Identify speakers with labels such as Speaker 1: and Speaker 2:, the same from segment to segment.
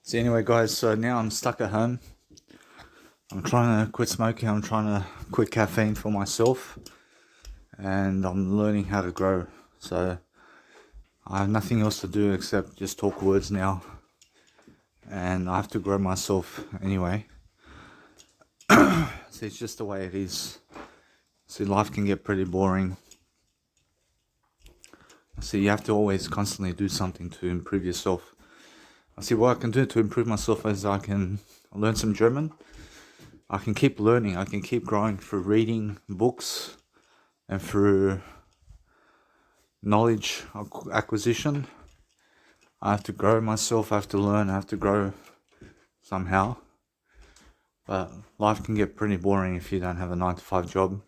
Speaker 1: So anyway, guys, so now I'm stuck at home. I'm trying to quit smoking. I'm trying to quit caffeine for myself, and I'm learning how to grow. So I have nothing else to do except just talk words now, and I have to grow myself anyway. So it's just the way it is. See, life can get pretty boring. So you have to always constantly do something to improve yourself. I see what I can do to improve myself is I can learn some German. I can keep learning. I can keep growing through reading books and through knowledge acquisition. I have to grow myself. I have to learn. I have to grow somehow. But life can get pretty boring if you don't have a 9 to 5 job.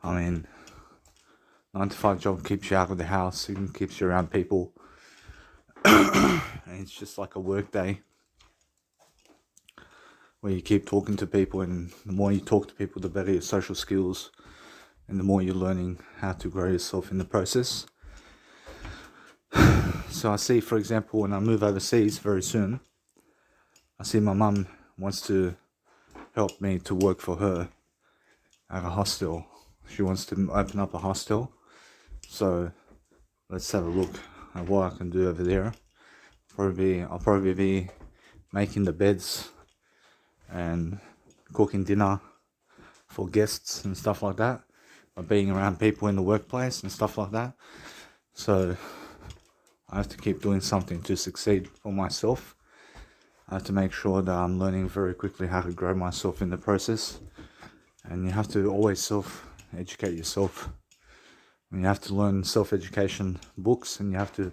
Speaker 1: I mean, 9 to 5 job keeps you out of the house. It keeps you around people. And it's just like a work day where you keep talking to people, and the more you talk to people, the better your social skills, and the more you're learning how to grow yourself in the process. So I see, for example, when I move overseas very soon, I see my mum wants to help me to work for her at a hostel. She wants to open up a hostel. So let's have a look at what I can do over there. I'll probably be making the beds and cooking dinner for guests and stuff like that, or being around people in the workplace and stuff like that. So I have to keep doing something to succeed for myself. I have to make sure that I'm learning very quickly how to grow myself in the process. And you have to always self-educate yourself. And you have to learn self-education books, and you have to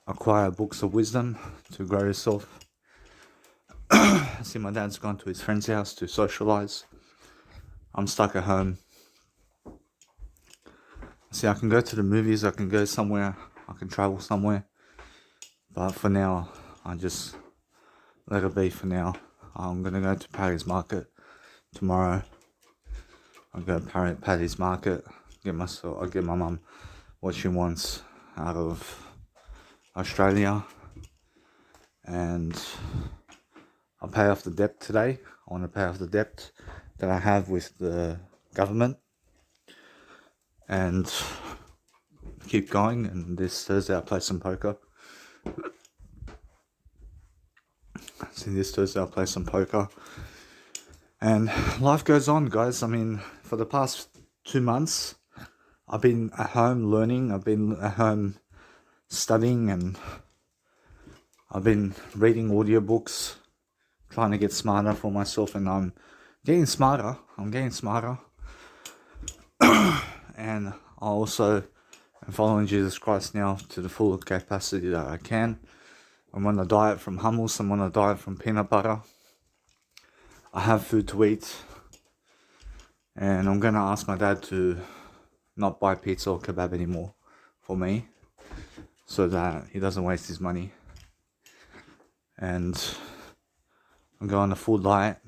Speaker 1: acquire books of wisdom to grow yourself. I see my dad's gone to his friend's house to socialize. I'm stuck at home. See, I can go to the movies, I can go somewhere, I can travel somewhere. But for now, I just let it be for now. I'm going to go to Paddy's Market tomorrow. I'll go to Paddy's Market, I'll get my mum what she wants out of Australia. And I'll pay off the debt today. I want to pay off the debt that I have with the government. And keep going. And this Thursday I'll play some poker. And life goes on, guys. I mean, for the past 2 months, I've been at home learning. I've been at home studying, and I've been reading audiobooks, trying to get smarter for myself, and I'm getting smarter. And I also am following Jesus Christ now to the full capacity that I can. I'm on a diet from hummus. I'm on a diet from peanut butter. I have food to eat. And I'm going to ask my dad to not buy pizza or kebab anymore for me, so that he doesn't waste his money. And I'm going on a full diet.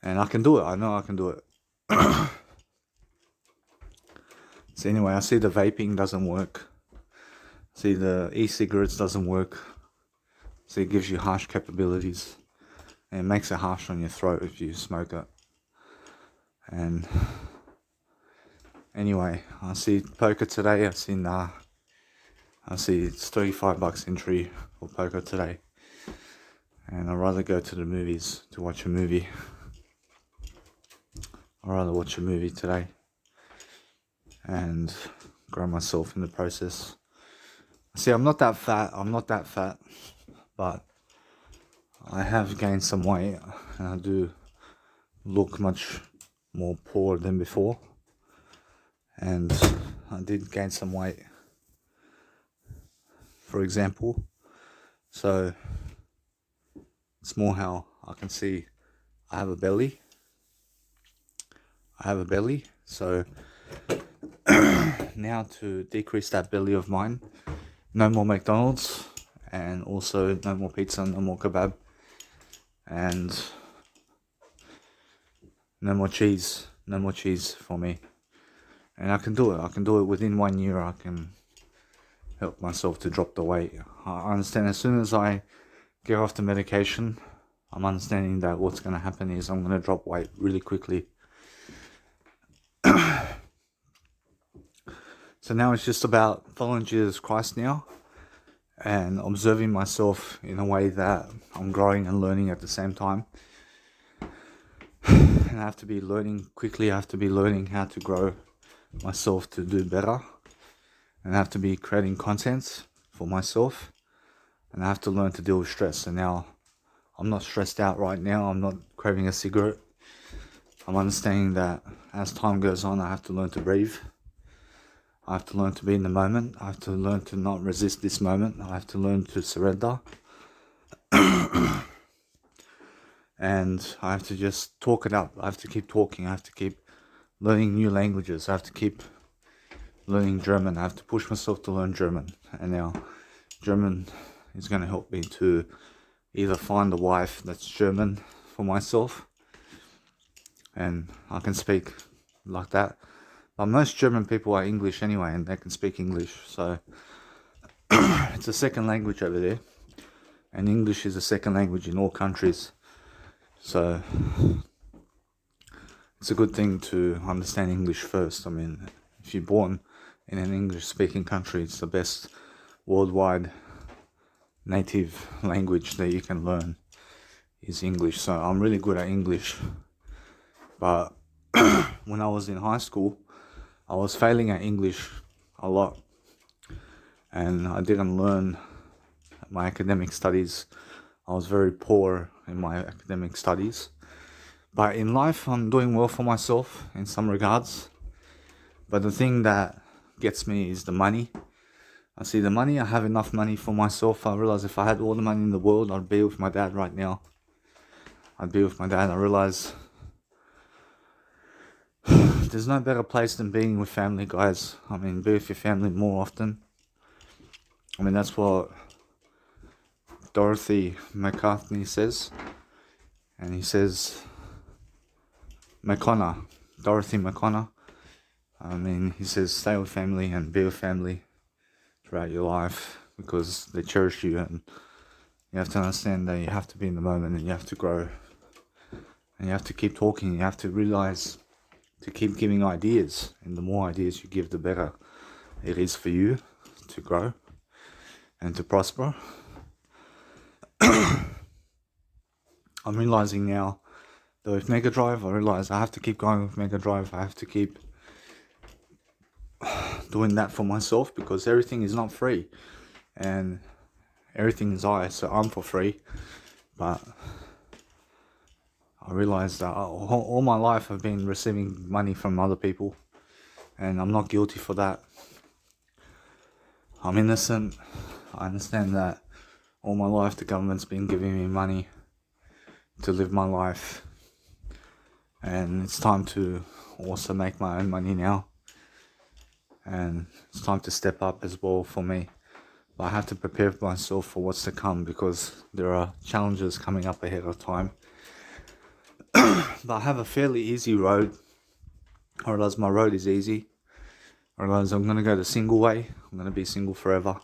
Speaker 1: And I can do it. I know I can do it. So anyway, I see the vaping doesn't work. See, the e-cigarettes doesn't work. See, it gives you harsh capabilities. And it makes it harsh on your throat if you smoke it. And anyway, I see poker today. I see it's $35 entry for poker today. And I'd rather go to the movies to watch a movie. I'd rather watch a movie today and grow myself in the process. See, I'm not that fat, but I have gained some weight, and I do look much more poor than before. And I did gain some weight, for example. So it's more how I can see I have a belly. So now to decrease that belly of mine, no more McDonald's, and also no more pizza, no more kebab, and no more cheese for me. And I can do it within 1 year. I can help myself to drop the weight. I understand as soon as I get off the medication, I'm understanding that what's going to happen is I'm going to drop weight really quickly. So now it's just about following Jesus Christ now and observing myself in a way that I'm growing and learning at the same time. And I have to be learning quickly. I have to be learning how to grow myself to do better. And I have to be creating content for myself. And I have to learn to deal with stress. And now I'm not stressed out right now. I'm not craving a cigarette. I'm understanding that as time goes on, I have to learn to breathe. I have to learn to be in the moment. I have to learn to not resist this moment. I have to learn to surrender. And I have to just talk it up. I have to keep talking. I have to keep learning new languages. I have to keep learning German. I have to push myself to learn German. And now German is going to help me to either find a wife that's German for myself, and I can speak like that. But most German people are English anyway, and they can speak English. So it's a second language over there. And English is a second language in all countries. So it's a good thing to understand English first. I mean, if you're born in an English-speaking country, it's the best worldwide native language that you can learn is English. So I'm really good at English. But when I was in high school, I was failing at English a lot. And I didn't learn my academic studies. I was very poor in my academic studies. But in life, I'm doing well for myself in some regards. But the thing that gets me is the money. I see the money, I have enough money for myself. I realize if I had all the money in the world, I'd be with my dad right now. I'd be with my dad. I realize there's no better place than being with family, guys. I mean, be with your family more often. I mean, that's what Dorothy McCartney says. And he says, Dorothy McConnor. I mean, he says, stay with family and be with family throughout your life because they cherish you, and you have to understand that you have to be in the moment and you have to grow and you have to keep talking. You have to realize to keep giving ideas, and the more ideas you give, the better it is for you to grow and to prosper. I'm realizing now that with Mega Drive, I realize I have to keep going with Mega Drive. I have to keep doing that for myself because everything is not free and everything is so I'm for free. But I realized that all my life I've been receiving money from other people, and I'm not guilty for that. I'm innocent. I understand that all my life the government's been giving me money to live my life, and it's time to also make my own money now. And it's time to step up as well for me. But I have to prepare myself for what's to come because there are challenges coming up ahead of time. But I have a fairly easy road. I realize my road is easy. I realize I'm going to go the single way. I'm going to be single forever.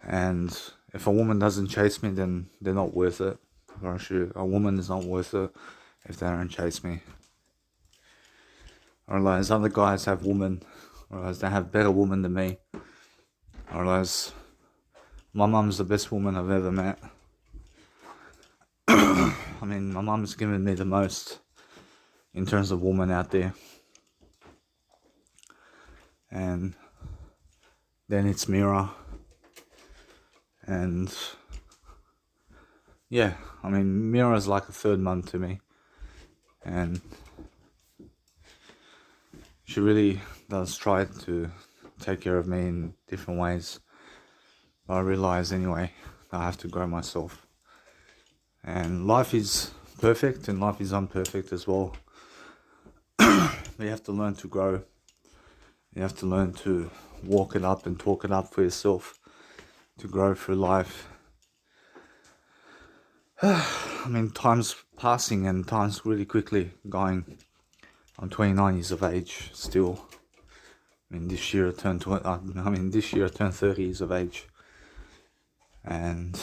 Speaker 1: And if a woman doesn't chase me, then they're not worth it. A woman is not worth it if they don't chase me. I realize other guys have women. I realize they have better women than me. I realize my mum's the best woman I've ever met. I mean, my mum's given me the most in terms of women out there. And then it's Mira. And yeah, I mean, Mira's like a third mum to me. And she really does try to take care of me in different ways. But I realize anyway that I have to grow myself. And life is perfect and life is imperfect as well. But you have to learn to grow. You have to learn to walk it up and talk it up for yourself to grow through life. I mean, time's passing and time's really quickly going. I'm 29 years of age still. I mean, this year I turned 30 years of age. And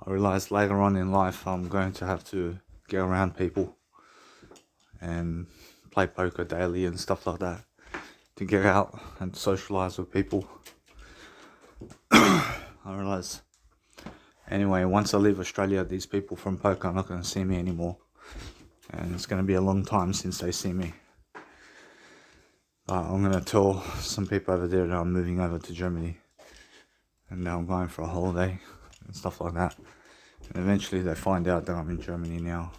Speaker 1: I realized later on in life I'm going to have to get around people and play poker daily and stuff like that to get out and socialize with people. I realize anyway, once I leave Australia, these people from poker are not going to see me anymore, and it's going to be a long time since they see me. But I'm going to tell some people over there that I'm moving over to Germany and now I'm going for a holiday and stuff like that, and eventually they find out that I'm in Germany now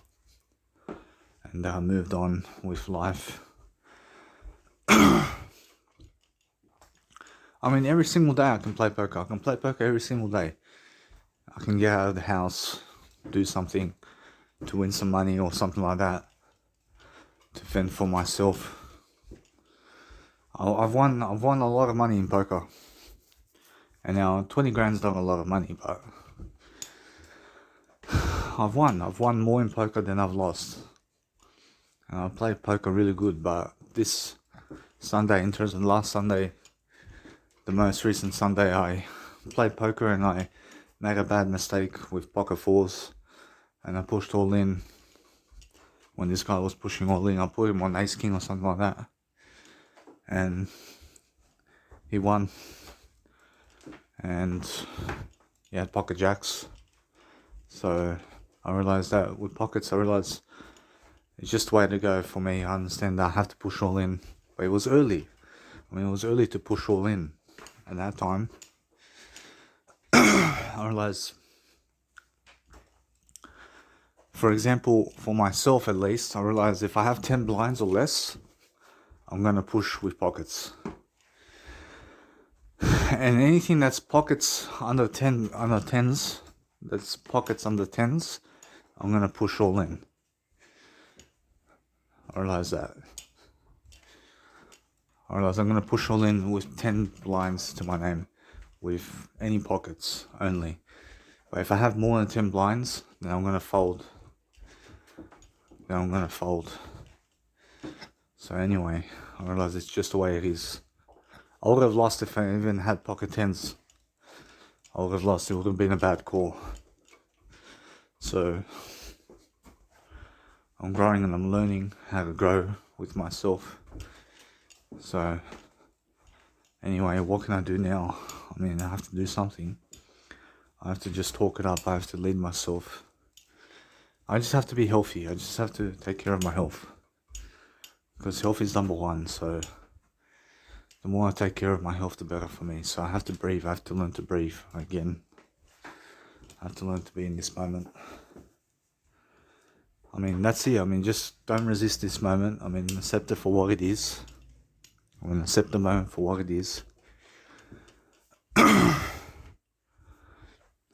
Speaker 1: and I moved on with life. I mean, every single day I can play poker. I can play poker every single day. I can get out of the house, do something to win some money or something like that, to fend for myself. I've won a lot of money in poker, and now 20 grand's not a lot of money, but I've won more in poker than I've lost, and I played poker really good. But this Sunday, in terms of last Sunday, the most recent Sunday, I played poker and I made a bad mistake with pocket fours, and I pushed all in. When this guy was pushing all in, I put him on ace king or something like that, and he won. And he had pocket jacks, so I realized that with pockets, I realized it's just the way to go for me. I understand that I have to push all in, but it was early. I mean, it was early to push all in at that time. I realized, for example, for myself at least, I realized if I have 10 blinds or less, I'm gonna push with pockets. And anything that's pockets under 10s, that's pockets under 10s, I'm gonna push all in. I realize that. I realize I'm gonna push all in with 10 blinds to my name, with any pockets only. But if I have more than 10 blinds, then I'm gonna fold. So anyway, I realize it's just the way it is. I would have lost if I even had pocket 10s. I would have lost. It would have been a bad call. So I'm growing and I'm learning how to grow with myself. So anyway, what can I do now? I mean, I have to do something. I have to just talk it up. I have to lead myself. I just have to be healthy. I just have to take care of my health, because health is number one. So the more I take care of my health, the better for me. So I have to breathe. I have to learn to breathe again. I have to learn to be in this moment. I mean, that's it. I mean, just don't resist this moment. I mean, accept it for what it is. I mean, accept the moment for what it is.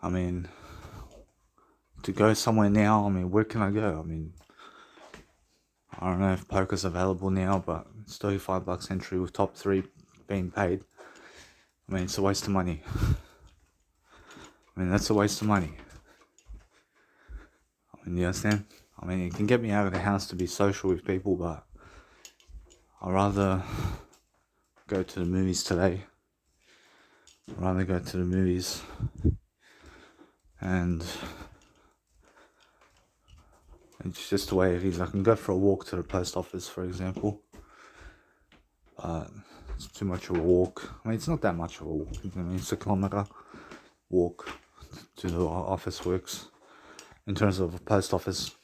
Speaker 1: I mean, to go somewhere now, I mean, where can I go? I mean, I don't know if poker's available now, but it's $35 entry with top 3 being paid. I mean, it's a waste of money. I mean, that's a waste of money. I mean, you understand? I mean, it can get me out of the house to be social with people, but I'd rather go to the movies today. I'd rather go to the movies and it's just the way it is. I can go for a walk to the post office, for example, but it's too much of a walk. I mean, it's not that much of a walk. I mean, it's a kilometer walk to the office works in terms of a post office.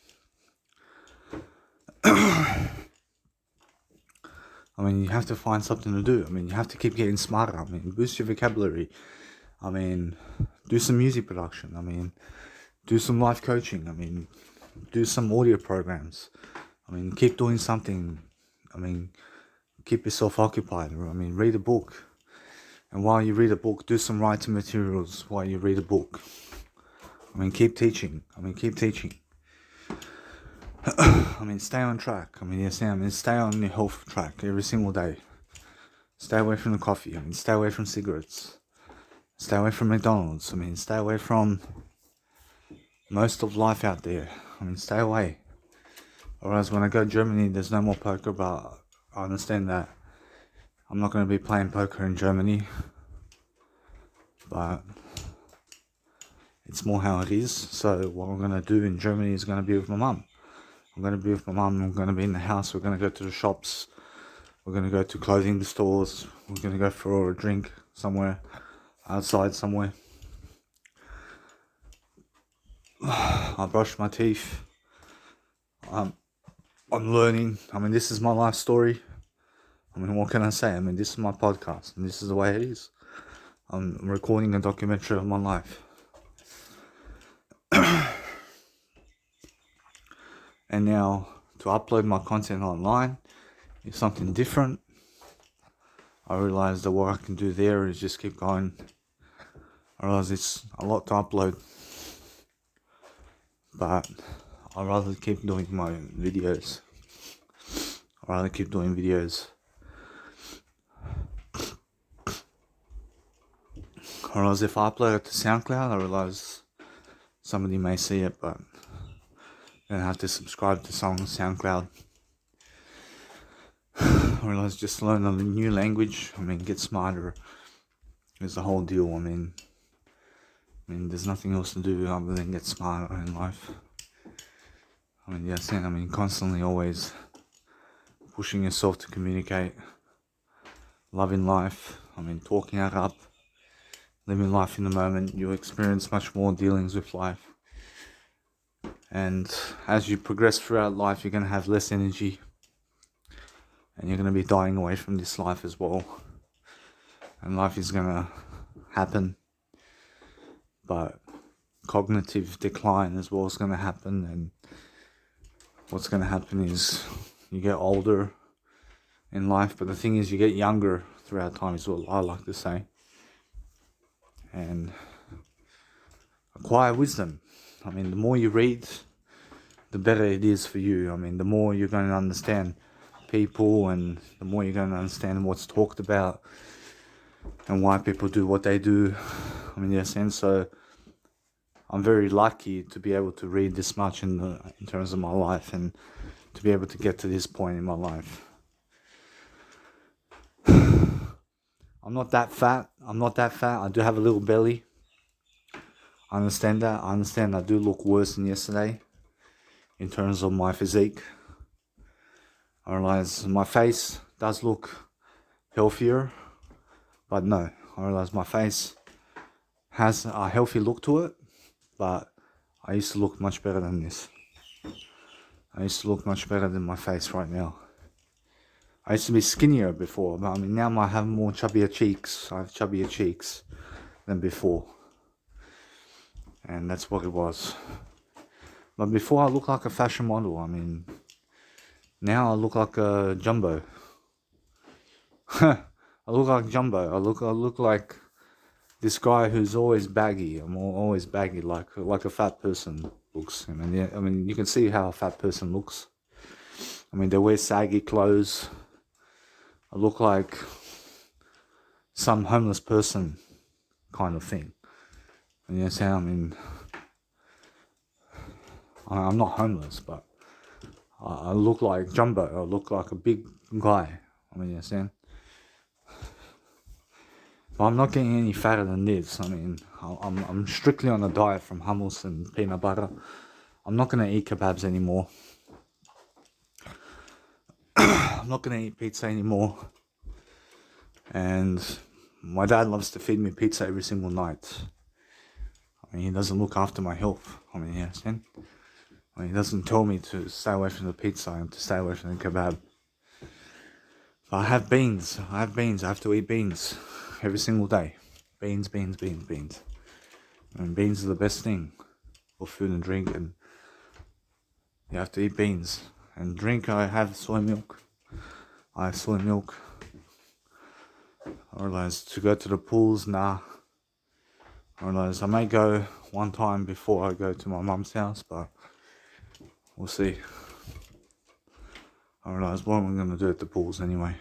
Speaker 1: I mean, you have to find something to do. I mean, you have to keep getting smarter. I mean, boost your vocabulary. I mean, do some music production. I mean, do some life coaching. I mean, do some audio programs. I mean, keep doing something. I mean, keep yourself occupied. I mean, read a book. And while you read a book, do some writing materials while you read a book. I mean, keep teaching. I mean, stay on track. I mean, yes, I mean, stay on your health track every single day. Stay away from the coffee. I mean, stay away from cigarettes. Stay away from McDonald's. I mean, stay away from most of life out there. I mean, stay away. Otherwise, when I go to Germany, there's no more poker, but I understand that I'm not going to be playing poker in Germany. But it's more how it is. So what I'm going to do in Germany is going to be with my mum. I'm going to be with my mum. I'm going to be in the house. We're going to go to the shops. We're going to go to clothing stores. We're going to go for a drink somewhere, outside somewhere. I brush my teeth. I'm learning. I mean, this is my life story. I mean, what can I say? I mean, this is my podcast, and this is the way it is. I'm recording a documentary of my life. And now, to upload my content online is something different. I realize that what I can do there is just keep going. I realize it's a lot to upload, but I'd rather keep doing my videos. I'd rather keep doing videos. I realize if I upload it to SoundCloud, I realize somebody may see it, but then I have to subscribe to SoundCloud. I realize just learn a new language. I mean, get smarter is the whole deal. I mean, there's nothing else to do other than get smarter in life. I mean, yes, and I mean, constantly always pushing yourself to communicate, loving life. I mean, talking it up, living life in the moment. You experience much more dealings with life. And as you progress throughout life, you're going to have less energy. And you're going to be dying away from this life as well. And life is going to happen. But cognitive decline as well is going to happen. And what's going to happen is you get older in life. But the thing is, you get younger throughout time is what I like to say. And acquire wisdom. I mean, the more you read, the better it is for you. I mean, the more you're going to understand people, and the more you're going to understand what's talked about and why people do what they do. I mean, yes, and so I'm very lucky to be able to read this much in terms of my life, and to be able to get to this point in my life. I'm not that fat. I do have a little belly. I understand that. I do look worse than yesterday in terms of my physique. I realize my face does look healthier, but no, I realize my face has a healthy look to it, but I used to look much better than this. I used to look much better than my face right now. I used to be skinnier before, but I mean, now I have more chubbier cheeks. I have chubbier cheeks than before. And that's what it was. But before, I looked like a fashion model. I mean, now I look like a jumbo. I look like Jumbo. I look like this guy who's always baggy. I'm always baggy, like a fat person looks. I mean, you can see how a fat person looks. I mean, they wear saggy clothes. I look like some homeless person kind of thing. And yes, I mean, I'm not homeless, but I look like Jumbo. I look like a big guy. I mean, yes, and but I'm not getting any fatter than this. I mean, I'm strictly on a diet from hummus and peanut butter. I'm not gonna eat kebabs anymore. I'm not gonna eat pizza anymore. And my dad loves to feed me pizza every single night. I mean, he doesn't look after my health. I mean, you understand? I mean, he doesn't tell me to stay away from the pizza and to stay away from the kebab. But I have beans. I have to eat beans every single day. Beans. And beans are the best thing for food and drink, and you have to eat beans. And drink, I have soy milk. I realize to go to the pools, nah. I realize I may go one time before I go to my mum's house, but we'll see. I realize what am I going to do at the pools anyway?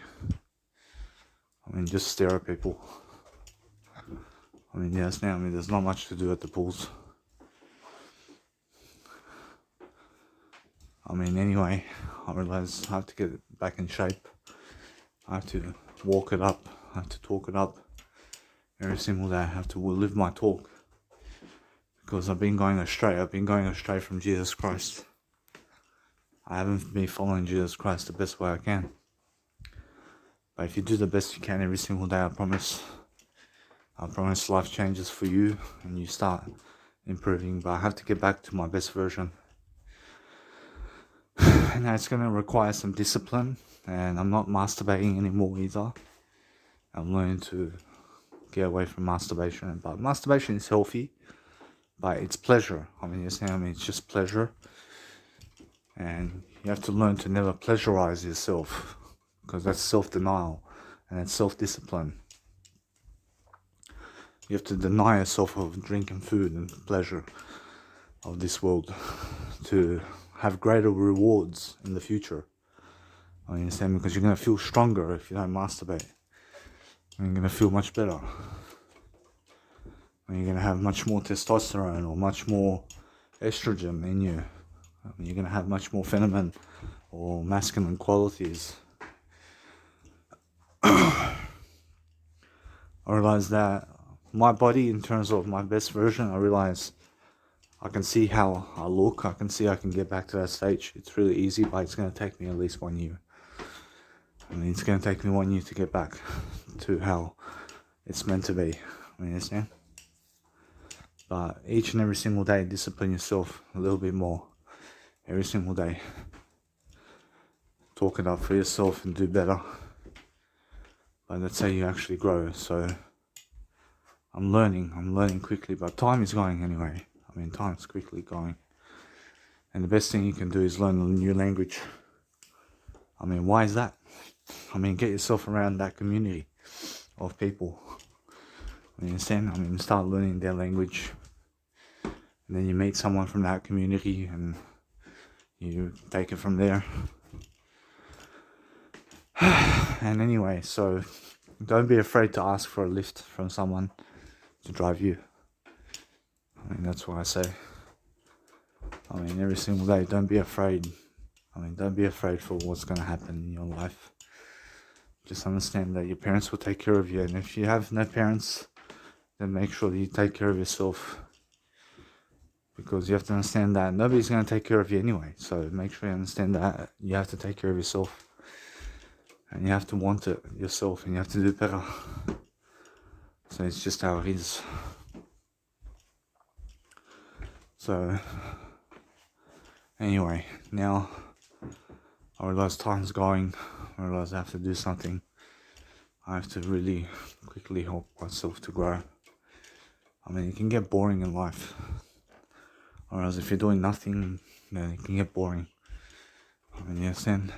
Speaker 1: I mean, just stare at people. I mean, yes, now, I mean, there's not much to do at the pools. I mean, anyway, I realize I have to get back in shape. I have to walk it up. I have to talk it up. Every single day I have to live my talk. because I've been going astray. I've been going astray from Jesus Christ. I haven't been following Jesus Christ the best way I can. But if you do the best you can every single day, I promise life changes for you and you start improving. But I have to get back to my best version. And it's going to require some discipline, and I'm not masturbating anymore either. I'm learning to get away from masturbation. But masturbation is healthy, but it's pleasure. It's just pleasure. And you have to learn to never pleasurize yourself, because that's self-denial and that's self-discipline. You have to deny yourself of drinking food and pleasure of this world to have greater rewards in the future. I understand, because you're going to feel stronger if you don't masturbate. And you're going to feel much better. And you're going to have much more testosterone or much more estrogen in you. You're going to have much more feminine or masculine qualities. I realize that my body, in terms of my best version, I realize I can see how I look. I can see I can get back to that stage. It's really easy, but it's going to take me at least 1 year. It's going to take me 1 year to get back to how it's meant to be. You understand? But each and every single day, discipline yourself a little bit more. Every single day. Talk it up for yourself and do better. But that's how you actually grow. So I'm learning quickly, but time is going anyway. Time's quickly going. And the best thing you can do is learn a new language. Why is that? Get yourself around that community of people. You understand? Start learning their language. And then you meet someone from that community and you take it from there. And anyway, so don't be afraid to ask for a lift from someone to drive you. That's what I say. Every single day, don't be afraid. Don't be afraid for what's going to happen in your life. Just understand that your parents will take care of you. And if you have no parents, then make sure that you take care of yourself. Because you have to understand that nobody's going to take care of you anyway. So make sure you understand that you have to take care of yourself. And you have to want it yourself, and you have to do better. So it's just how it is. So anyway, now I realize time's going. I realize I have to do something. I have to really quickly help myself to grow. It can get boring in life. Whereas if you're doing nothing, then it can get boring. You understand?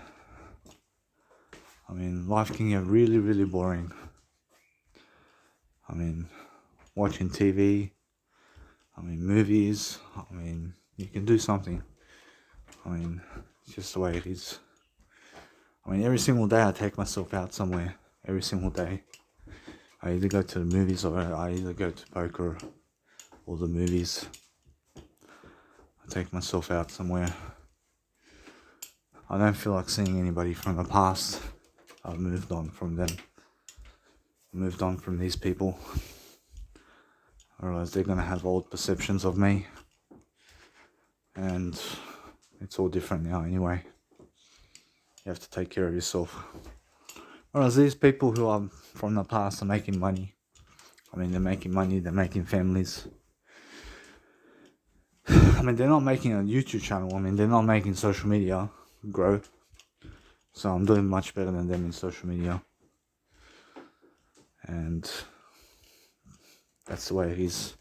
Speaker 1: Life can get really, really boring. Watching TV, movies, you can do something. It's just the way it is. Every single day I take myself out somewhere. Every single day. I either go to the movies or I either go to poker or the movies. I take myself out somewhere. I don't feel like seeing anybody from the past. I've moved on from them. Moved on from these people. I realize they're going to have old perceptions of me. And it's all different now anyway. You have to take care of yourself. Whereas these people who are from the past are making money. They're making money, they're making families. They're not making a YouTube channel. They're not making social media grow. So I'm doing much better than them in social media. And that's the way it is.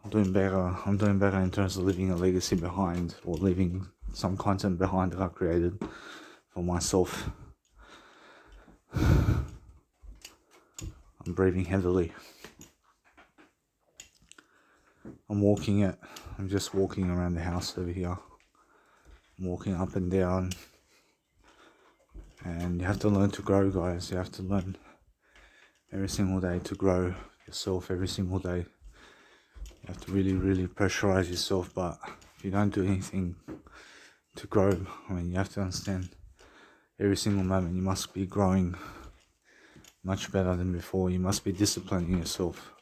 Speaker 1: I'm doing better in terms of leaving a legacy behind, or leaving some content behind that I created for myself. I'm breathing heavily. I'm just walking around the house over here. I'm walking up and down. And you have to learn to grow, guys. You have to learn every single day to grow yourself every single day. You have to really, really pressurize yourself. But if you don't do anything to grow, you have to understand every single moment you must be growing much better than before. You must be disciplining yourself.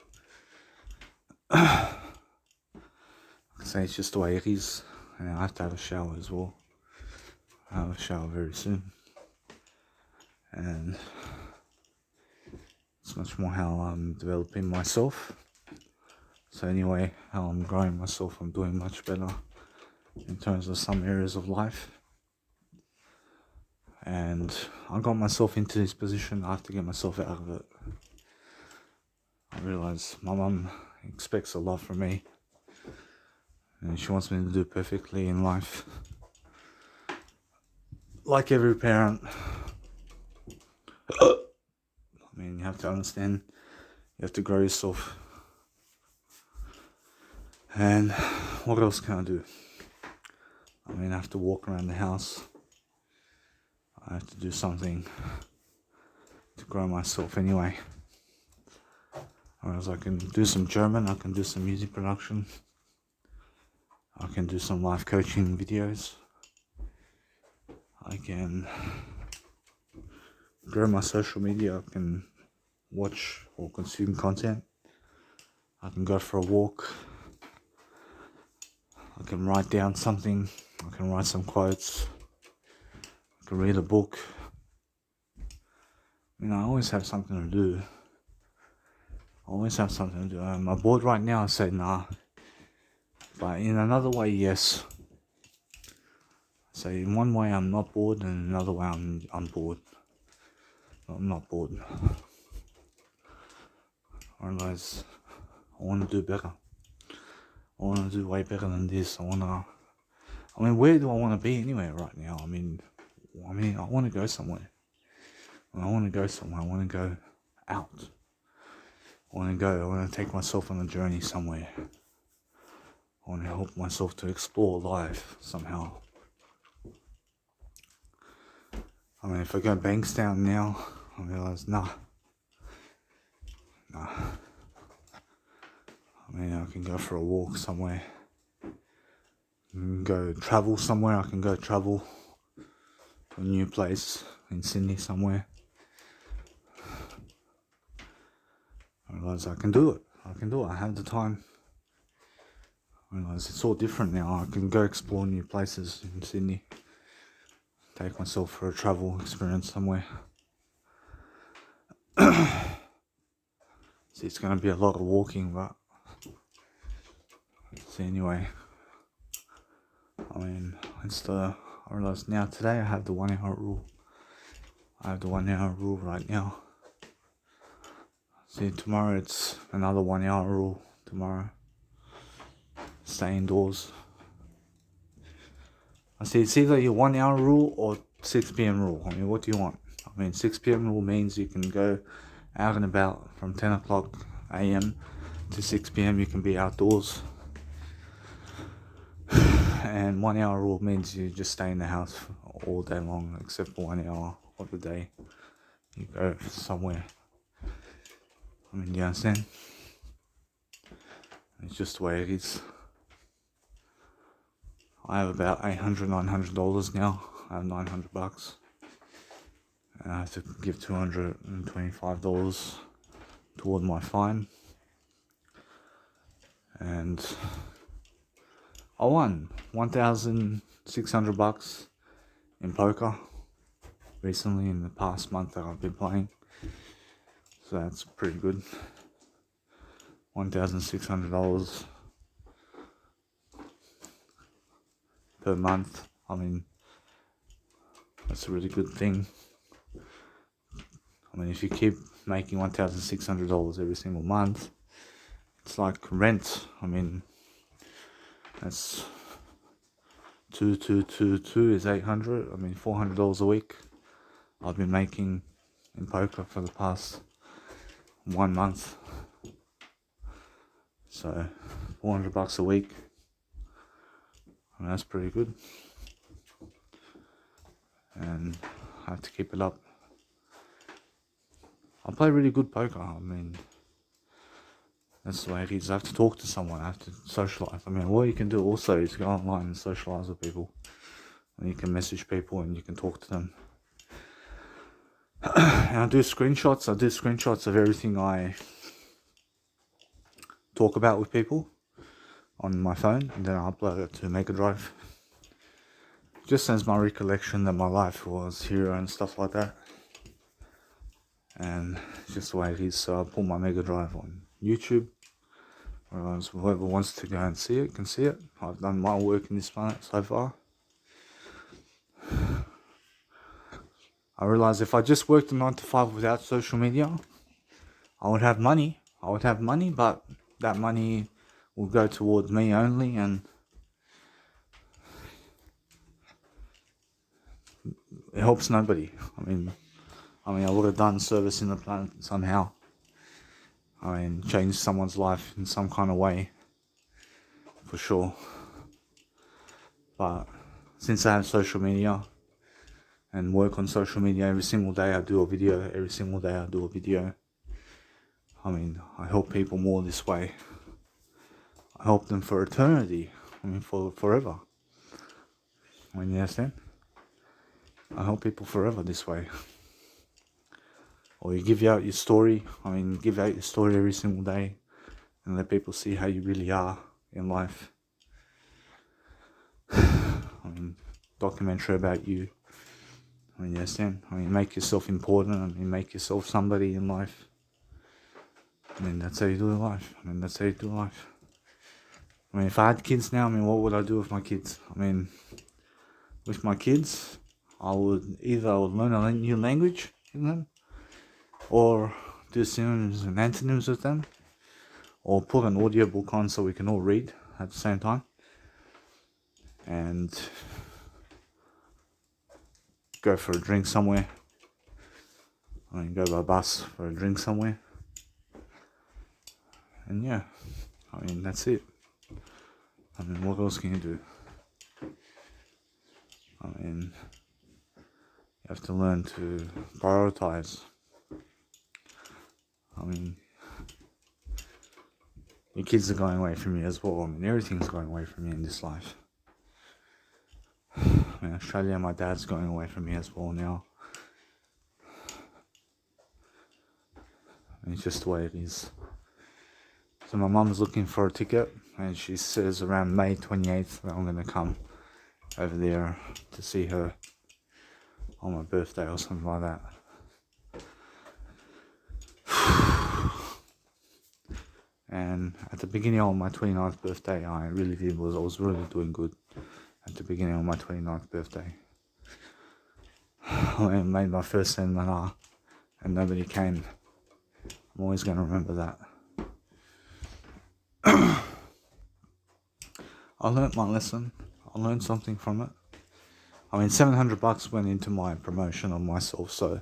Speaker 1: say it's just the way it is. And I have to have a shower as well. I have a shower very soon. And it's much more how I'm developing myself. So anyway, how I'm growing myself, I'm doing much better in terms of some areas of life. And I got myself into this position, I have to get myself out of it. I realise my mum expects a lot from me. And she wants me to do perfectly in life. Like every parent. I mean, you have to understand, you have to grow yourself. And what else can I do? I mean, I have to walk around the house. I have to do something to grow myself anyway. Whereas I can do some German, I can do some music production. I can do some life coaching videos. I can grow my social media. I can watch or consume content. I can go for a walk. I can write down something. I can write some quotes. I can read a book. I always have something to do. I always have something to do. I'm bored right now, I say nah. But in another way, yes. So in one way I'm not bored, and in another way I'm bored. I'm not bored. I realise I want to do better. I want to do way better than this. Where do I want to be anyway right now? I want to go somewhere. When I want to go somewhere, I want to go out. I want to take myself on a journey somewhere. I want to help myself to explore life somehow. If I go Bankstown now, I realise, nah. I can go for a walk somewhere. I can go travel somewhere. I can go travel to a new place in Sydney somewhere. I realise I can do it. I have the time. I realise it's all different now. I can go explore new places in Sydney. Take myself for a travel experience somewhere. See, it's going to be a lot of walking, but anyway. I realise now today I have the 1 hour rule. I have the 1 hour rule right now. See, tomorrow it's another 1 hour rule. Tomorrow, stay indoors. I see, it's either your 1 hour rule or 6 p.m. rule. What do you want? 6 p.m. rule means you can go out and about from 10 o'clock a.m. to 6 p.m. You can be outdoors. And 1 hour rule means you just stay in the house all day long, except for 1 hour of the day. You go somewhere. Do you understand? It's just the way it is. I have about $800, $900 now. I have $900. And I have to give $225 toward my fine. And I won $1,600 in poker recently in the past month that I've been playing. So that's pretty good. $1,600 per month. That's a really good thing. If you keep making $1,600 every single month, it's like rent. That's 2 is 800. $400 a week I've been making in poker for the past 1 month. So $400 a week. That's pretty good. And I have to keep it up. I play really good poker. That's the way it is. I have to talk to someone. I have to socialise. What you can do also is go online and socialise with people. And you can message people and you can talk to them. And I do screenshots. Of everything I talk about with people. on my phone, and then I upload it to Mega Drive. Just as my recollection that my life was here and stuff like that. And it's just the way it is. So I put my Mega Drive on YouTube. Whereas whoever wants to go and see it can see it. I've done my work in this planet so far. I realized if I just worked a 9 to 5 without social media, I would have money. But that money will go towards me only, and it helps nobody. I mean, I would have done service in the planet somehow. Changed someone's life in some kind of way, for sure. But since I have social media and work on social media every single day, I do a video. I help people more this way. I help them for eternity. For forever. You understand? I help people forever this way. Or you give out your story. Give out your story every single day and let people see how you really are in life. Documentary about you. You understand? Make yourself important. Make yourself somebody in life. That's how you do life. If I had kids now, what would I do with my kids? With my kids, I would learn a new language with them, or do synonyms and antonyms with them, or put an audiobook on so we can all read at the same time, and go for a drink somewhere. Go by bus for a drink somewhere. And yeah, that's it. What else can you do? You have to learn to prioritize. Your kids are going away from you as well. Everything's going away from me in this life. Australia, my dad's going away from me as well now. It's just the way it is. So my mum's looking for a ticket, and she says around May 28th that I'm going to come over there to see her on my birthday or something like that. And at the beginning of my 29th birthday, I was really doing good at the beginning of my 29th birthday. I made my first seminar and nobody came. I'm always going to remember that. I learnt my lesson. I learned something from it. $700 went into my promotion of myself, so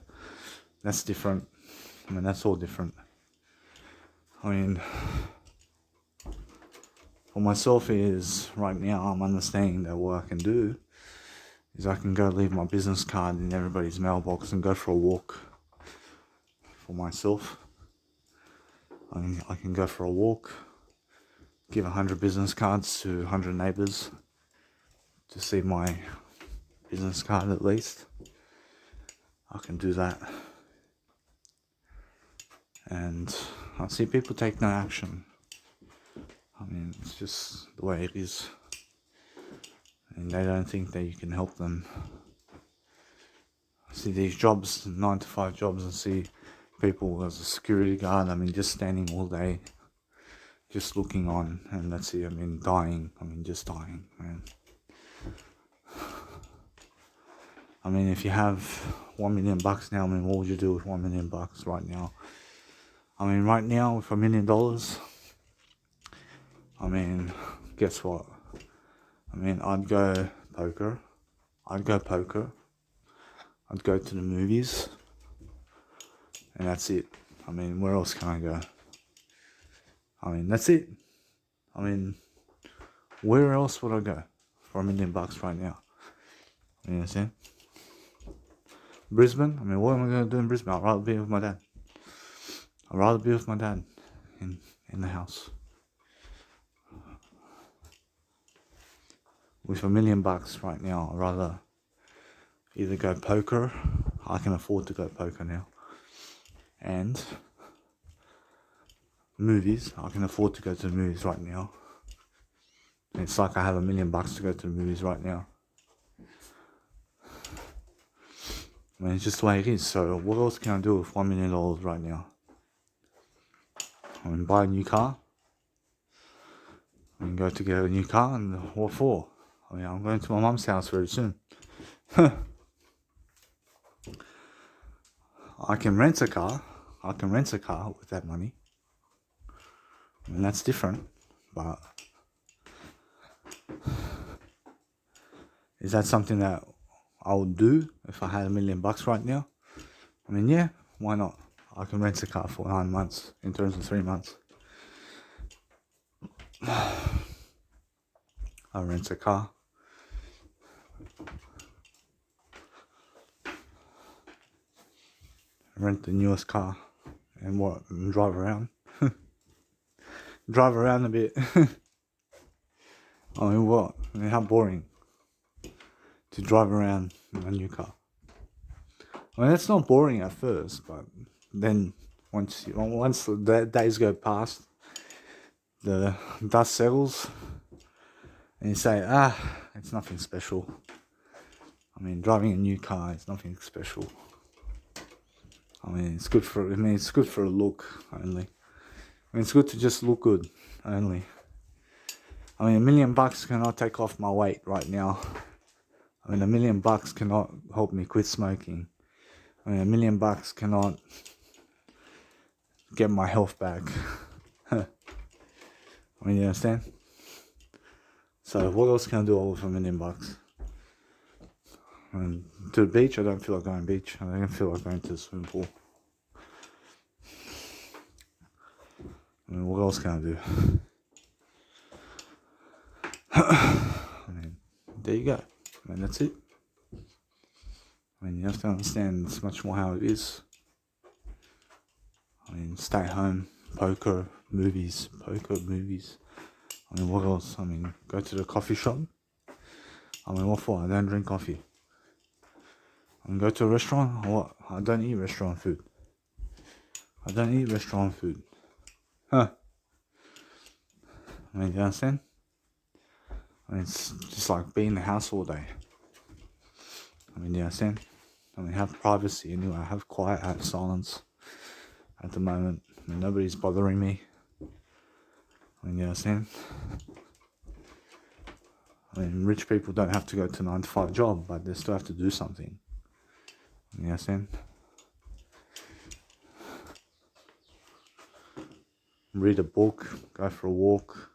Speaker 1: that's different. That's all different. For myself is, right now, I'm understanding that what I can do is I can go leave my business card in everybody's mailbox and go for a walk for myself. I can go for a walk, give 100 business cards to 100 neighbours to see my business card at least. I can do that. And I see people take no action. It's just the way it is. And they don't think that you can help them. I see these jobs, 9 to 5 jobs, and see people as a security guard, just standing all day, just looking on, and that's it. Dying. Just dying, man. If you have $1 million now, what would you do with $1 million right now? Right now, with $1 million, guess what? I'd go poker. I'd go to the movies. And that's it. Where else can I go? That's it. Where else would I go for $1 million right now? You understand? Brisbane? What am I going to do in Brisbane? I'd rather be with my dad. In the house. With $1 million right now, I'd rather either go poker. I can afford to go poker now. And movies. I can afford to go to the movies right now. It's like I have $1 million to go to the movies right now. I mean, it's just the way it is. So what else can I do with $1 million right now? I mean, buy a new car. I mean, go to get a new car, and what for? I mean, I'm going to my mum's house very soon. I can rent a car. I can rent a car with that money. And that's different. But is that something that I would do if I had $1 million right now? I mean, yeah, why not? I can rent a car for 9 months in terms of 3 months. I rent a car. Rent the newest car and drive around. Drive around a bit. I mean, what? I mean, how boring to drive around in a new car. I mean, it's not boring at first, but then once the days go past, the dust settles, and you say, it's nothing special. I mean, driving a new car is nothing special. I mean, it's good for a look only. I mean, it's good to just look good only. I mean, $1 million cannot take off my weight right now. I mean, $1 million cannot help me quit smoking. I mean, $1 million cannot get my health back. I mean, you understand? So what else can I do with $1 million? I mean, to the beach, I don't feel like going to the beach. I don't feel like going to the swimming pool. I mean, what else can I do? I mean, there you go. I mean, that's it. I mean, you have to understand it's much more how it is. I mean, stay home, poker, movies. I mean, what else? I mean, go to the coffee shop. I mean, what for? I don't drink coffee. I mean, go to a restaurant. What? I don't eat restaurant food. Huh? I mean, you understand? I mean, it's just like being in the house all day. I mean, you understand? I mean, have privacy anyway. I have quiet, I have silence at the moment. I mean, nobody's bothering me. I mean, you understand? I mean, rich people don't have to go to a 9-to-5 job, but they still have to do something. You understand? Read a book, go for a walk.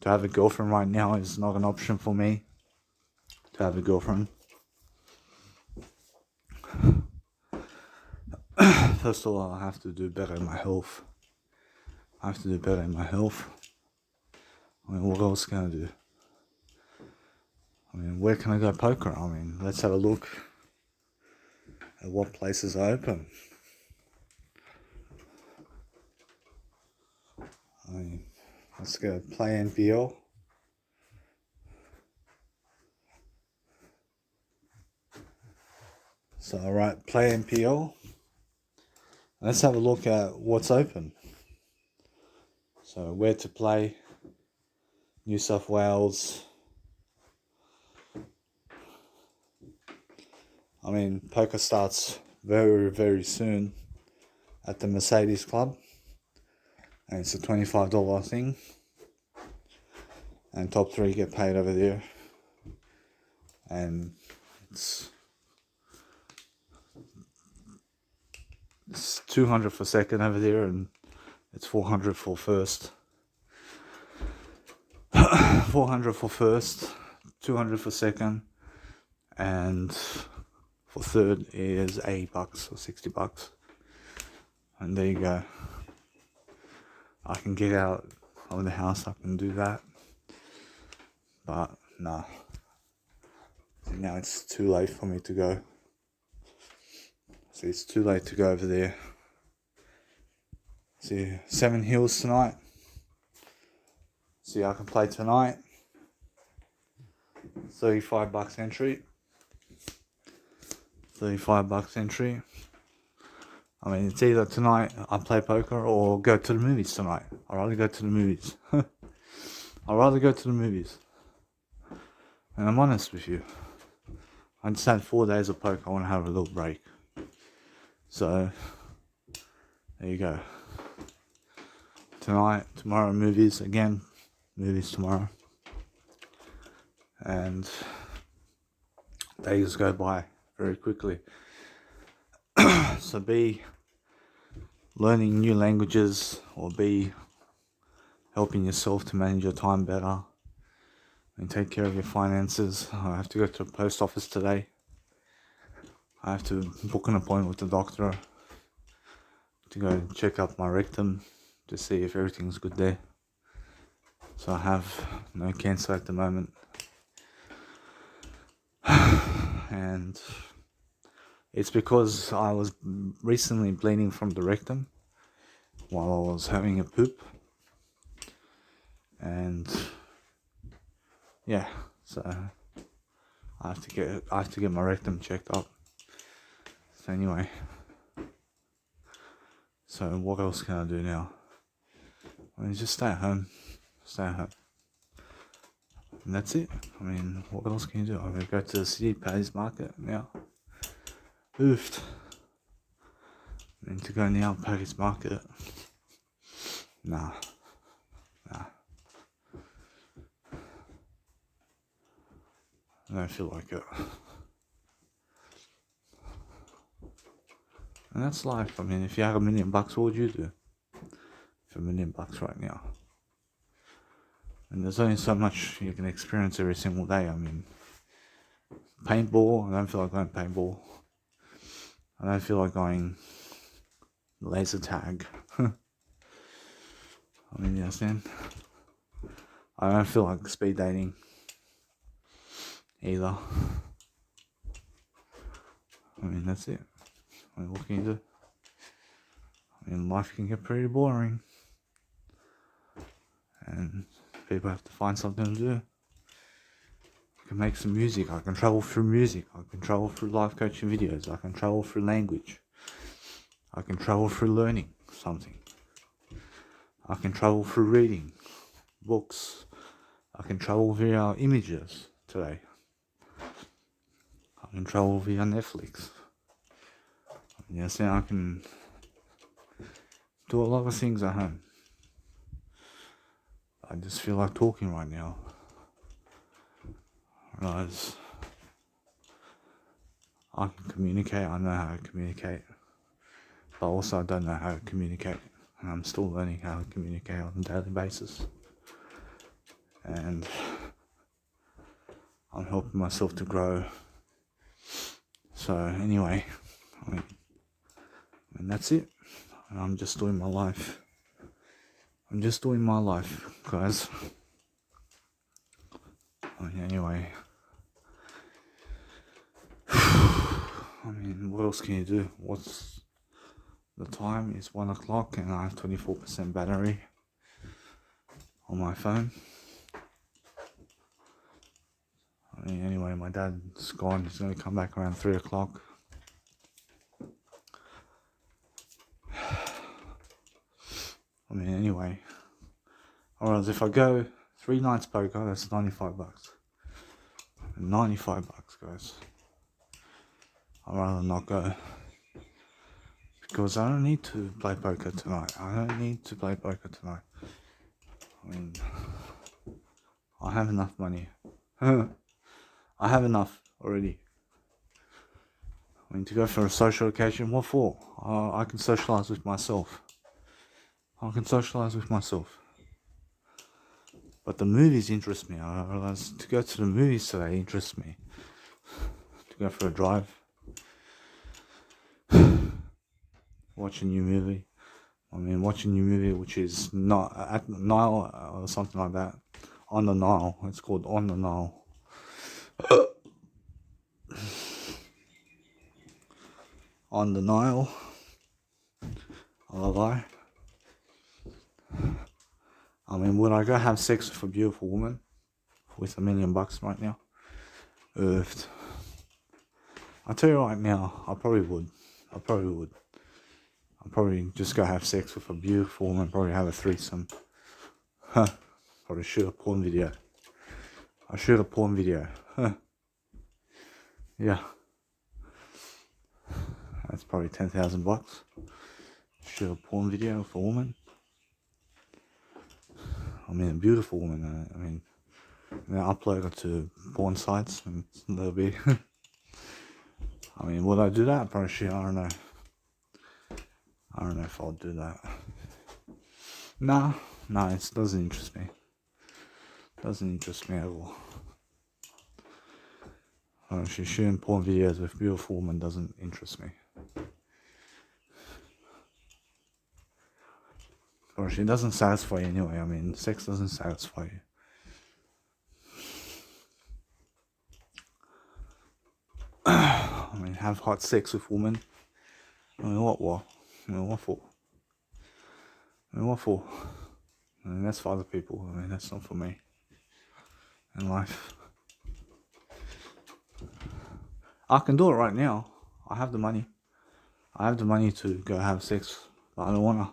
Speaker 1: To have a girlfriend right now is not an option for me. To have a girlfriend. First of all, I have to do better in my health. I mean, what else can I do? I mean, where can I go poker? I mean, let's have a look at what places are open. I mean, let's go play NPL. So, alright, play NPL. Let's have a look at what's open. So, where to play, New South Wales. I mean, poker starts very, very soon at the Mercedes Club. And it's a $25 thing. And top 3 get paid over there. And it's $200 for second over there, and it's $400 for first. $400 for first, $200 for second, and for third is $80 or $60. And there you go. I can get out of the house, I can do that. But nah. Now it's too late for me to go. See, it's too late to go over there. See, 7 Hills tonight. See, I can play tonight. $35 entry. $35 entry. I mean, it's either tonight I play poker or go to the movies tonight. I'd rather go to the movies. I'd rather go to the movies. And I'm honest with you. I just had 4 days of poker. I want to have a little break. So, there you go. Tomorrow movies again. Movies tomorrow. And days go by very quickly. So be learning new languages or be helping yourself to manage your time better and take care of your finances. I have to go to the post office today. I have to book an appointment with the doctor to go check out my rectum to see if everything's good there. So I have no cancer at the moment. And it's because I was recently bleeding from the rectum while I was having a poop. And yeah, so I have to get my rectum checked up. So anyway, so what else can I do now? I mean, just stay at home. And that's it. I mean, what else can you do? I'm gonna go to the city, Paddy's Market now. Oofed. And to go now, Paddy's Market. Nah. I don't feel like it. And that's life. I mean, if you had $1 million, what would you do for $1 million right now? And there's only so much you can experience every single day. I mean, paintball, I don't feel like going paintball. I don't feel like going laser tag. I mean, you understand? I don't feel like speed dating either. I mean, that's it. I mean, what can you do? I mean, life can get pretty boring. And people have to find something to do. I can make some music. I can travel through music. I can travel through life coaching videos. I can travel through language. I can travel through learning something. I can travel through reading books. I can travel via images today. I can travel via Netflix. Yes, now I can do a lot of things at home. I just feel like talking right now. I realize I can communicate. I know how to communicate. But also I don't know how to communicate. And I'm still learning how to communicate on a daily basis. And I'm helping myself to grow. So anyway, I mean that's it. And I'm just doing my life. Guys. I mean, anyway. I mean, what else can you do? What's the time? It's 1 o'clock and I have 24% battery on my phone. I mean, anyway, my dad's gone. He's going to come back around 3 o'clock. I mean, anyway. Or else if I go 3 nights poker, that's $95. $95, guys. I'd rather not go. Because I don't need to play poker tonight. I mean, I have enough money. I have enough already. I mean, to go for a social occasion, what for? I can socialise with myself. But the movies interest me. I realize to go to the movies today interests me. To go for a drive. Watch a new movie. I mean, watch a new movie which is not at Nile or something like that. On the Nile. It's called On the Nile. On the Nile. Lie. I mean, would I go have sex with a beautiful woman with $1 million right now? Earthed. I'll tell you right now, I probably would. I'll probably just go have sex with a beautiful woman, probably have a threesome. probably shoot a porn video. I shoot a porn video. Yeah. That's probably $10,000. Shoot a porn video for a woman. I mean, a beautiful woman. I mean, and I upload it to porn sites, and they'll be. I mean, would I do that? Probably shit. I don't know. I don't know if I'll do that. Nah, it doesn't interest me. Doesn't interest me at all. Actually, shooting porn videos with beautiful women doesn't interest me. It doesn't satisfy you anyway. I mean, sex doesn't satisfy you. I mean, have hot sex with women. I mean, what for? I mean, what for? I mean, that's for other people. I mean, that's not for me. In life. I can do it right now. I have the money. I have the money to go have sex, but I don't want to.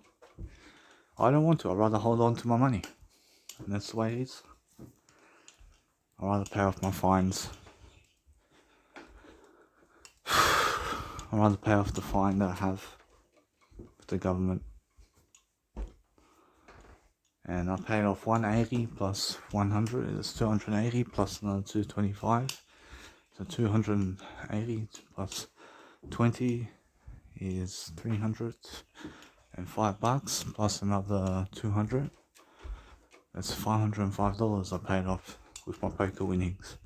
Speaker 1: I'd rather hold on to my money. And that's the way it is. I'd rather pay off my fines. I'd rather pay off the fine that I have with the government. And I paid off 180 plus 100 is 280 plus another 225. So 280 plus 20 is $305 plus another 200. That's $505 I paid off with my poker winnings,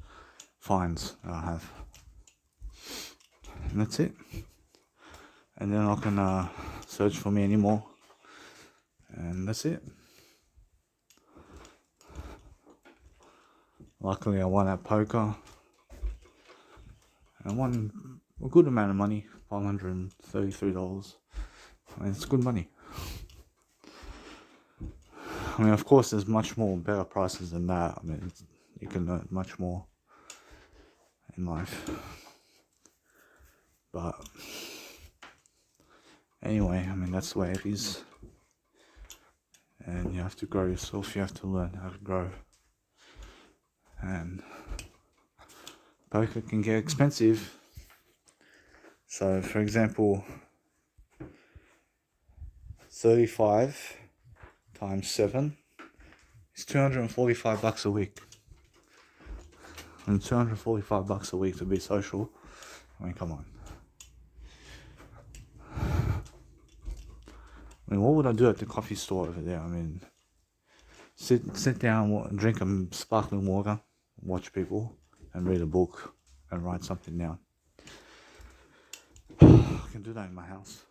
Speaker 1: fines that I have. And that's it. And then I can search for me anymore. And that's it. Luckily I won at poker. And I won a good amount of money, $533. I mean, it's good money. I mean, of course, there's much more better prices than that. I mean, you can earn much more in life. But anyway, I mean, that's the way it is. And you have to grow yourself. You have to learn how to grow. And poker can get expensive. So, for example, 35 times 7 is $245 a week. And $245 a week to be social. I mean, come on. I mean, what would I do at the coffee store over there? I mean, sit down, drink a sparkling water, watch people, and read a book, and write something down. I can do that in my house.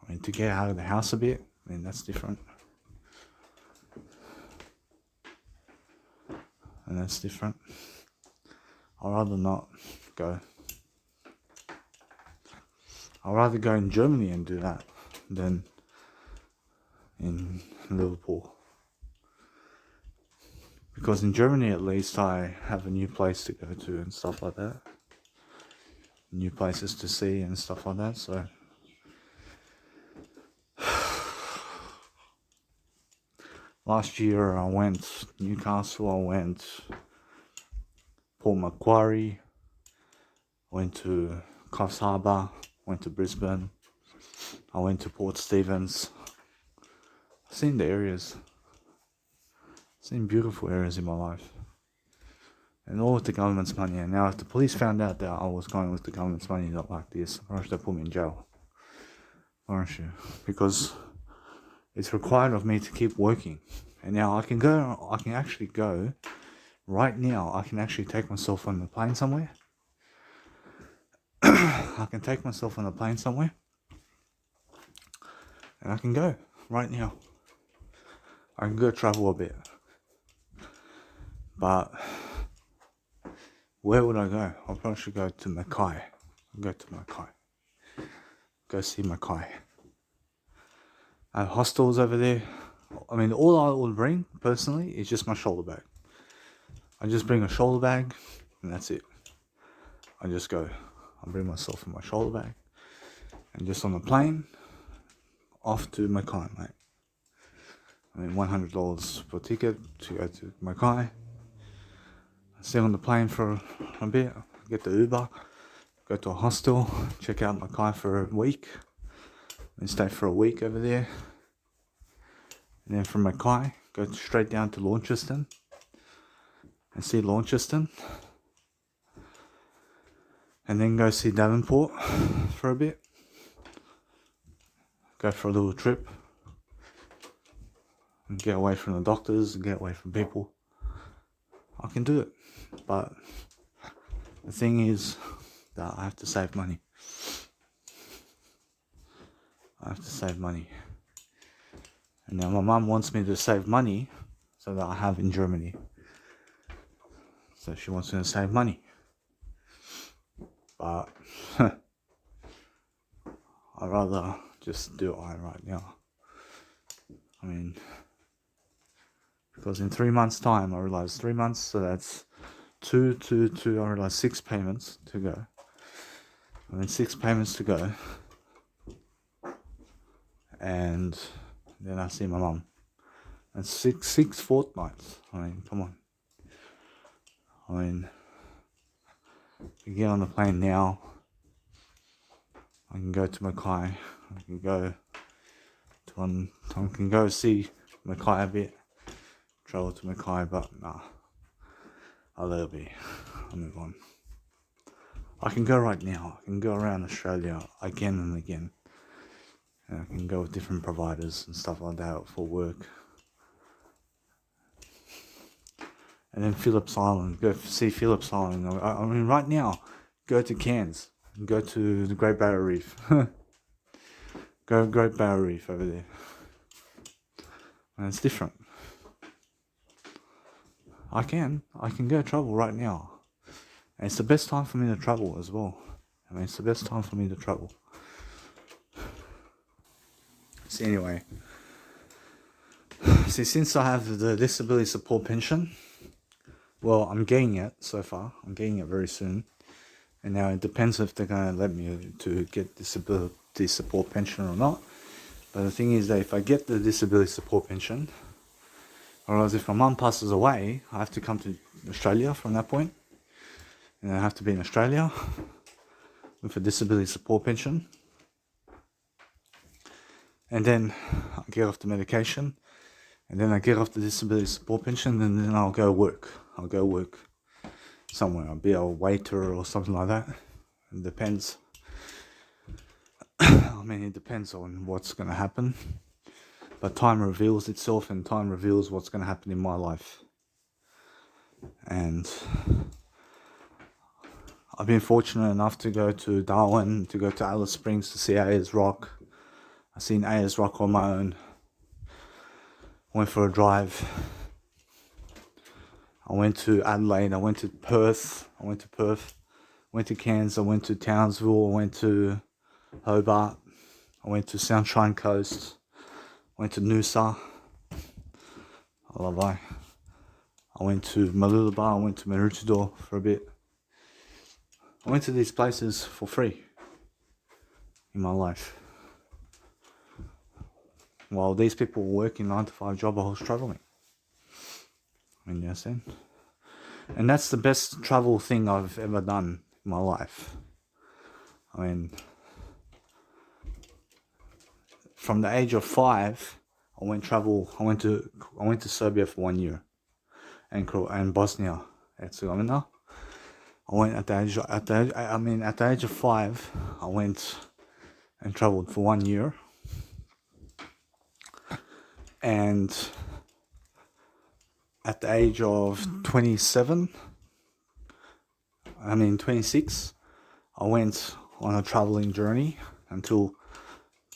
Speaker 1: I mean, to get out of the house a bit, I mean, that's different. And that's different. I'd rather not go. I'd rather go in Germany and do that than in Liverpool. Because in Germany, at least, I have a new place to go to and stuff like that. New places to see and stuff like that, so last year I went Newcastle, I went Port Macquarie, went to Coffs Harbour, went to Brisbane, I went to Port Stephens. I've seen the areas, seen beautiful areas in my life. And all with the government's money. And now if the police found out that I was going with the government's money, not like this, or they put me in jail. Aren't you? Because it's required of me to keep working. And now I can actually go, right now, I can actually take myself on the plane somewhere. I can take myself on a plane somewhere. And I can go, right now. I can go travel a bit. But where would I go? I probably should go to Mackay. Go see Mackay. I have hostels over there. I mean, all I would bring, personally, is just my shoulder bag. I just bring a shoulder bag, and that's it. I just go. I bring myself in my shoulder bag. And just on the plane, off to Mackay, mate. I mean, $100 for a ticket to go to Mackay. Stay on the plane for a bit, get the Uber, go to a hostel, check out Mackay for a week, and stay for a week over there. And then from Mackay, go straight down to Launceston and see Launceston. And then go see Devonport for a bit. Go for a little trip. And get away from the doctors, and get away from people. I can do it. But the thing is that I have to save money. And now my mum wants me to save money so that I have in Germany. So she wants me to save money. But I'd rather just do it right now. I mean, because in 3 months' time, I realized 3 months, so that's two, I realized 6 payments to go. I mean, 6 payments to go. And then I see my mum. And six fortnights. I mean, come on. I mean, you get on the plane now. I can go to Mackay. I can go see Mackay a bit. Travel to Mackay, but nah. I'll let it be. I'll move on. I can go right now. I can go around Australia again and again. And I can go with different providers and stuff like that for work. And then Phillips Island. Go see Phillips Island. I mean, right now, go to Cairns. Go to the Great Barrier Reef. Go Great Barrier Reef over there. And it's different. I can go travel right now. And it's the best time for me to travel as well. I mean, it's the best time for me to travel. So anyway, since I have the disability support pension, well, I'm getting it so far. I'm getting it very soon. And now it depends if they're going to let me to get disability support pension or not. But the thing is that if I get the disability support pension, otherwise if my mum passes away, I have to come to Australia from that point. And I have to be in Australia with a disability support pension. And then I get off the medication. And then I get off the disability support pension, and then I'll go work. I'll go work somewhere. I'll be a waiter or something like that. It depends. I mean, it depends on what's going to happen. But time reveals itself, and time reveals what's going to happen in my life. And I've been fortunate enough to go to Darwin, to go to Alice Springs to see Ayers Rock. I've seen Ayers Rock on my own. Went for a drive. I went to Adelaide. I went to Perth. Went to Cairns. I went to Townsville. I went to Hobart. I went to Sunshine Coast. I went to Noosa. I went to Mooloolaba. I went to Maroochydore for a bit. I went to these places for free in my life. While these people were working 9-to-5 job, I was traveling. I mean, you understand? And that's the best travel thing I've ever done in my life. I mean, from the age of 5, I went to Serbia for 1 year, and Bosnia Herzegovina. I went at the age of 5. I went and traveled for 1 year. And at the age of 26, I went on a traveling journey until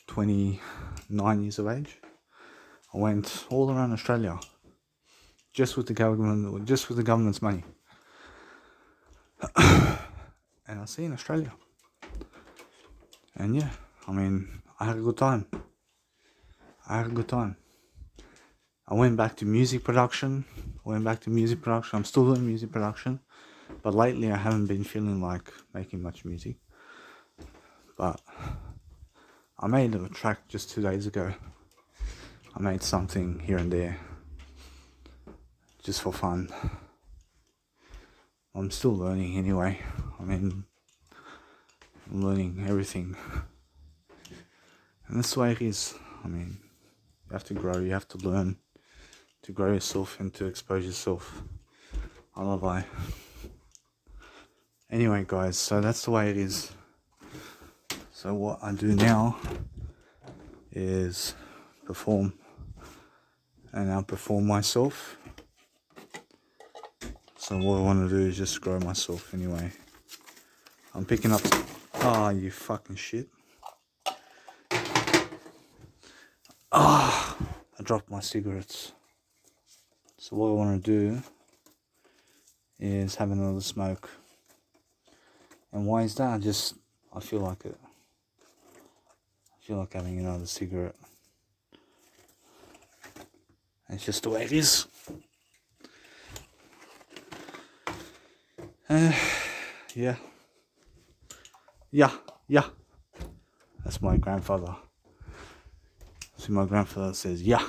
Speaker 1: 29 years of age. I went all around Australia, just with the government's money. And I see in Australia. And yeah, I mean, I had a good time. I went back to music production. I'm still doing music production. But lately I haven't been feeling like making much music. But I made a track just 2 days ago. I made something here and there, just for fun. I'm still learning anyway. I mean, I'm learning everything. And that's the way it is. I mean, you have to grow, you have to learn to grow yourself and to expose yourself. I love I. Anyway guys, so that's the way it is. So what I do now is perform, and I perform myself. So what I want to do is just grow myself anyway. I'm picking up, ah, you fucking shit. Ah, I dropped my cigarettes. So what I want to do is have another smoke. And why is that? I feel like it. I feel like having another cigarette. It's just the way it is. Yeah. Yeah. That's my grandfather. See, my grandfather says, yeah.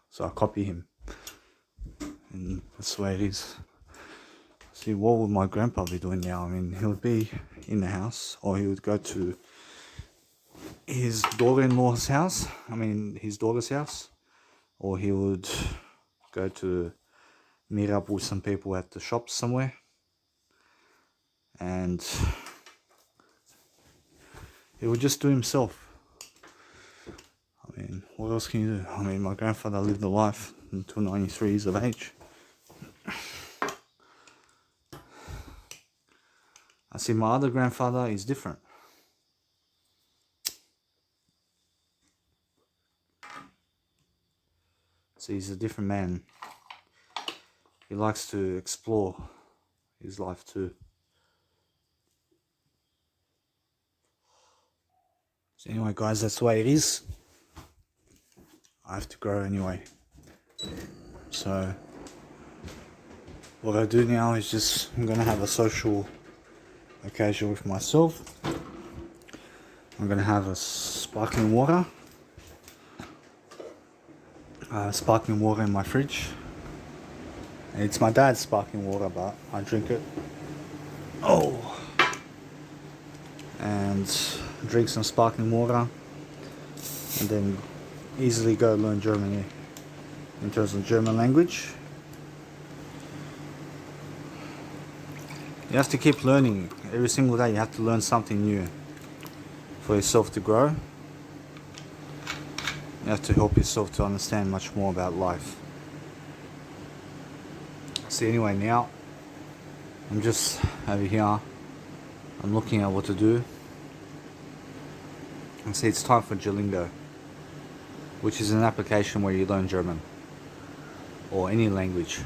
Speaker 1: So I copy him. And that's the way it is. See, what would my grandpa be doing now? I mean, he would be in the house, or he would go to his daughter-in-law's house. I mean, his daughter's house. Or he would go to meet up with some people at the shops somewhere. And he would just do himself. I mean, what else can you do? I mean, my grandfather lived a life until 93 years of age. I see my other grandfather is different. So he's a different man. He likes to explore his life too. So anyway guys, that's the way it is. I have to grow anyway. So what I do now is I'm going to have a social occasion with myself. I'm going to have a sparkling water. Sparkling water in my fridge. It's my dad's sparkling water, but I drink it. Oh! And drink some sparkling water. And then easily go learn German in terms of German language. You have to keep learning. Every single day you have to learn something new for yourself to grow. You have to help yourself to understand much more about life. So anyway, now I'm just over here. I'm looking at what to do. And see, it's time for Duolingo, which is an application where you learn German or any language.